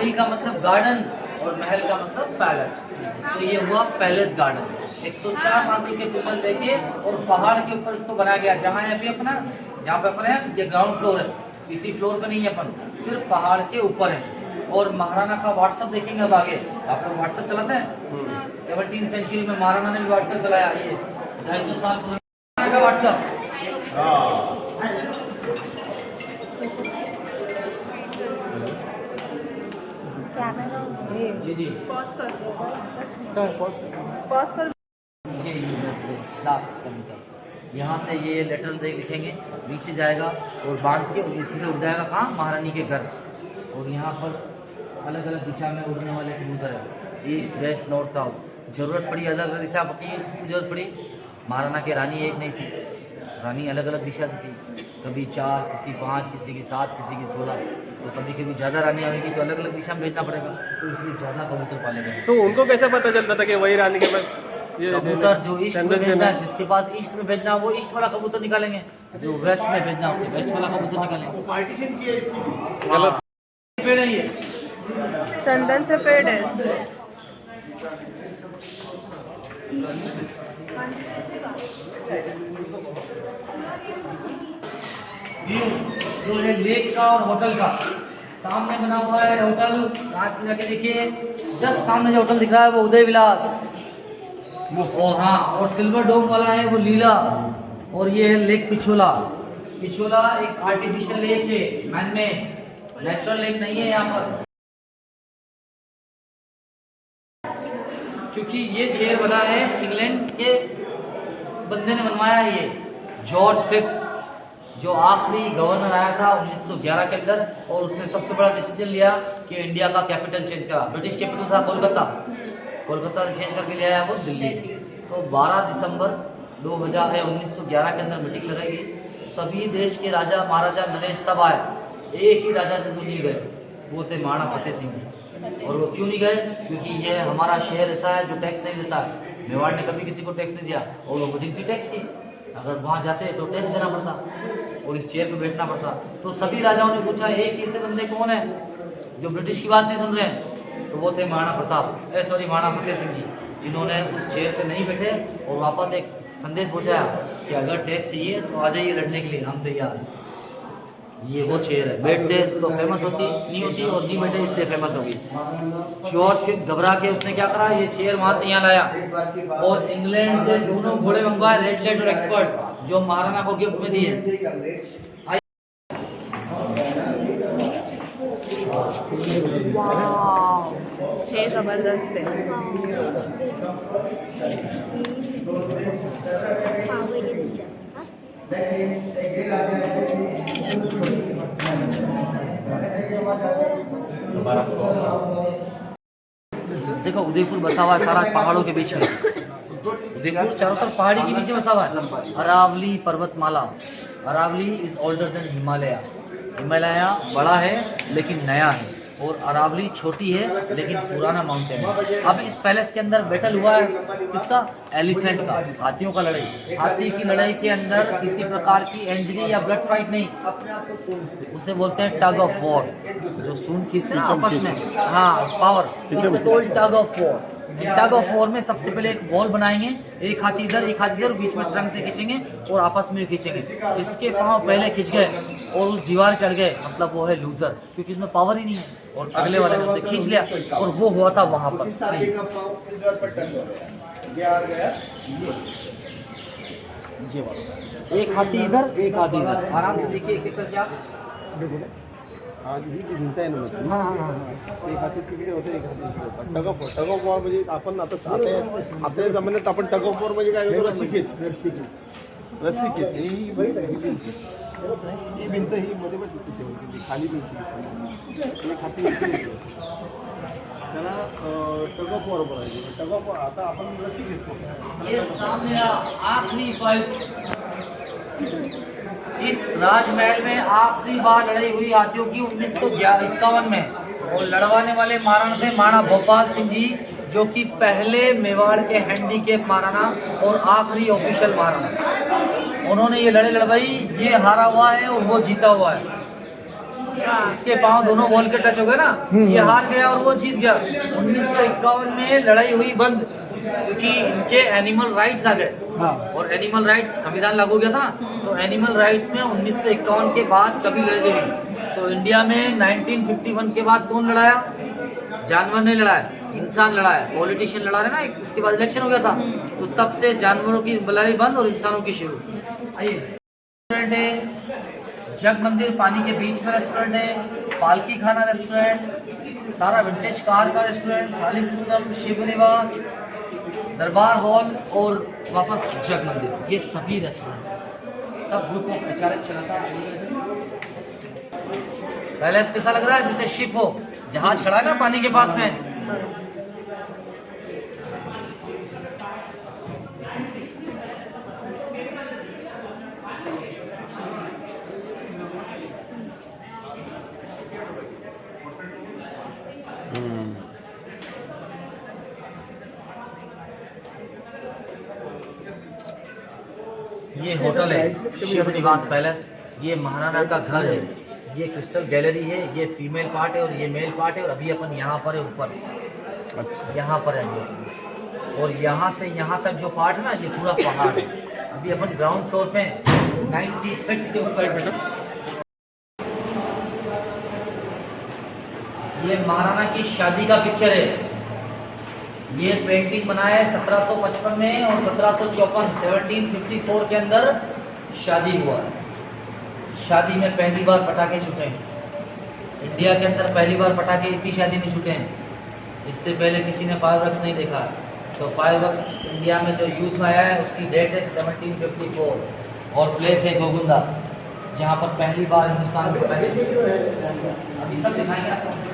महली का मतलब गार्डन और महल का मतलब पैलेस। तो ये हुआ पैलेस गार्डन। 104 मार्बल के पिलर लेके और पहाड़ के ऊपर इसको बनाया गया। जहाँ अभी अपना जहाँ पे अपन है ये ग्राउंड फ्लोर है, इसी फ्लोर पे नहीं है अपन, सिर्फ पहाड़ के ऊपर है। और महाराणा का व्हाट्सएप देखेंगे अब आगे। आप लोग व्हाट्सएप चलाते हैं? 17वीं सेंचुरी में महाराणा ने भी व्हाट्सएप चलाया। ये 250 साल पुराना का व्हाट्सएप। जी जी पॉज कर यहाँ से ये लेटर लिखेंगे, नीचे जाएगा और बांध के और सीधे उड़ जाएगा कहाँ? महारानी के घर। और यहाँ पर अलग अलग दिशा में उड़ने वाले कबूतर है, ईस्ट वेस्ट नॉर्थ साउथ। जरूरत पड़ी अलग अलग दिशा की जरूरत पड़ी। महाराणा की रानी एक नहीं थी, रानी अलग अलग दिशा से थी, कभी 4, किसी 5, किसी की 7, किसी की 16। तो कभी कभी ज़्यादा रानी आएगी तो अलग अलग दिशा में भेजना पड़ेगा, तो इसलिए ज़्यादा कबूतर पाले गए। तो उनको कैसे पता चलता था कि वही रानी के पास ये कबूतर जो ईस्ट में भेजना है, जिसके पास ईस्ट में भेजना है वो ईस्ट वाला कबूतर निकालेंगे, जो वेस्ट में भेजना है उसे वेस्ट वाला कबूतर निकालेंगे। पार्टीशन किया इसकी। गलत पेड़ है ये, चंदन से पेड़ है। जो है लेक का और होटल का, सामने बना हुआ है होटल। रात में जाके देखिए, जस्ट सामने जो होटल दिख रहा है वो उदय विलास। और हाँ, और सिल्वर डोम वाला है वो लीला। और ये है लेक पिछोला। पिछोला एक आर्टिफिशियल लेक है, मैन मेड, नेचुरल लेक नहीं है यहाँ पर। क्योंकि ये चेयर बना है इंग्लैंड के बंदे ने बनवाया है, ये जॉर्ज फिफ्थ, जो आखिरी गवर्नर आया था 1911 के अंदर। और उसने सबसे बड़ा डिसीजन लिया कि इंडिया का कैपिटल चेंज करा। ब्रिटिश कैपिटल था कोलकाता, कोलकाता से चेंज करके ले आया वो दिल्ली। तो 12 दिसंबर 1911 के अंदर मीटिंग लगाई गई। सभी देश के राजा महाराजा नरेश सब आए, एक ही राजा से नहीं गए, वो थे महाराणा फतेह सिंह जी। और वो क्यों नहीं गए? क्योंकि ये हमारा शहर ऐसा है जो टैक्स नहीं देता है। मेवाड़ ने कभी किसी को टैक्स नहीं दिया और वो मीटिंग थी टैक्स की। अगर वहाँ जाते तो टैक्स देना पड़ता और इस चेयर पे बैठना पड़ता। तो सभी राजाओं ने पूछा एक ऐसे बंदे कौन है जो ब्रिटिश की बात नहीं सुन रहे हैं? तो वो थे महाराणा प्रताप, महाराणा फतेह सिंह जी, जिन्होंने उस चेयर पे नहीं बैठे और वापस एक संदेश पहुँचाया कि अगर टैक्स चाहिए तो आ जाइए लड़ने के लिए, हम तैयार हैं। ये वो चेयर है, बैठते तो फेमस होती नहीं होती और नहीं बैठे इसलिए फेमस होगी। जॉर्ज फिफ्थ घबरा के उसने क्या करा, ये चेयर वहाँ से यहाँ लाया और इंग्लैंड से दोनों घोड़े मंगवाए, रेड लेड और एक्सपर्ट, जो महाराणा को गिफ्ट में दिए। ये जबरदस्त है। देखो उदयपुर बसा हुआ है सारा पहाड़ों के बीच में। उदयपुर चारों तरफ पहाड़ी के नीचे बसा हुआ है। अरावली पर्वतमाला, Aravalli is older than Himalaya. Himalaya बड़ा है लेकिन नया है और अरावली छोटी है लेकिन पुराना माउंटेन है। अब इस पैलेस के अंदर बैटल हुआ है किसका? एलिफेंट का, हाथियों का लड़ाई। हाथी की लड़ाई के अंदर किसी प्रकार की इंजरी या ब्लड फाइट नहीं, उसे बोलते हैं टग ऑफ वॉर, जो सून खींचते हैं आपस में। हाँ, power, it's called tug of war. Tug of war में सबसे पहले एक वॉल बनाएंगे, एक हाथी इधर एक हाथी इधर, बीच में ट्रंक से खींचेंगे और आपस में खींचेंगे। जिसके पांव पहले खींच गए और उस दीवार के अड़ गए, मतलब वो है लूजर, क्योंकि इसमें पावर ही नहीं है। और अगले वाले ने उसे खींच लिया और वो हुआ था वहां पर। एक हाथी इधर एक हाथी इधर, आराम से देखिए एक क्या। आज ही चिंता आहे ना मग. हाँ एक हाती तिकडे होतं, एक हाती तिकडे होतं. टग ऑफ वॉर म्हणजे आपण आता जमान्यात आपण टग ऑफ वॉर म्हणजे काय करतो? रस्सी खेच ही भिंत ही मध्ये होती, खाली भिंत, एक हाती त्याला टग ऑफ वॉर बोलायचे. टग ऑफ वॉर आता आपण रस्सी घेतो. ये सामने आखिरी फाइट, इस राजमहल में आखिरी बार लड़ाई हुई हाथियों की 1951 में। और लड़वाने वाले महाराणा थे महाराणा भोपाल सिंह जी, जो कि पहले मेवाड़ के हैंडीकेप महाराणा और आखिरी ऑफिशियल महाराणा। उन्होंने ये लड़ाई लड़वाई, ये हारा हुआ है और वो जीता हुआ है। इसके पांव दोनों वॉल के टच हो गए ना, ये हार गया और वो जीत गया। 1951 में लड़ाई हुई बंद, क्योंकि इनके एनिमल राइट्स आ गए। हाँ। और एनिमल राइट्स संविधान लागू हो गया था ना, तो एनिमल राइट्स में 1951 के बाद कभी लड़ाई हुई। तो इंडिया में 1951 के बाद कौन लड़ाया? जानवर ने लड़ाया, इंसान लड़ाया, पॉलिटिशियन लड़ा रहे ना, इसके बाद इलेक्शन हो गया था, तो तब से जानवरों की लड़ाई बंद और इंसानों की शुरू। आइए, रेस्टोरेंट है जग मंदिर, पानी के बीच में रेस्टोरेंट है, पालकी खाना रेस्टोरेंट, सारा विंटेज कार का रेस्टोरेंट, थाली सिस्टम, शिव निवास, दरबार हॉल और वापस जग मंदिर, ये सभी रेस्टोरेंट सब ग्रुप ऑफ एचआरएच चलाता है। पैलेस कैसा लग रहा है? जैसे शिप हो, जहाज खड़ा है ना पानी के पास में। ये होटल है शिव निवास पैलेस, ये महाराणा का घर है, ये क्रिस्टल गैलरी है, ये फीमेल पार्ट है और ये मेल पार्ट है। और अभी अपन यहाँ पर है, ऊपर यहाँ पर है, और यहाँ से यहाँ तक जो पार्ट है ना, ये पूरा पहाड़ है। अभी अपन ग्राउंड फ्लोर पे 90 फीट के ऊपर है। ये महाराणा की शादी का पिक्चर है। ये पेंटिंग बनाया है 1755 में और 1754 के अंदर शादी हुआ। शादी में पहली बार पटाखे छूटे हैं इंडिया के अंदर, पहली बार पटाखे इसी शादी में छूटे हैं। इससे पहले किसी ने फायरवर्क्स नहीं देखा। तो फायरवर्क्स इंडिया में जो यूज़ में आया है उसकी डेट है 1754 और प्लेस है गोगुंदा, जहाँ पर पहली बार हिंदुस्तान में पटाखे। अभी सब दिखाएंगे आपको।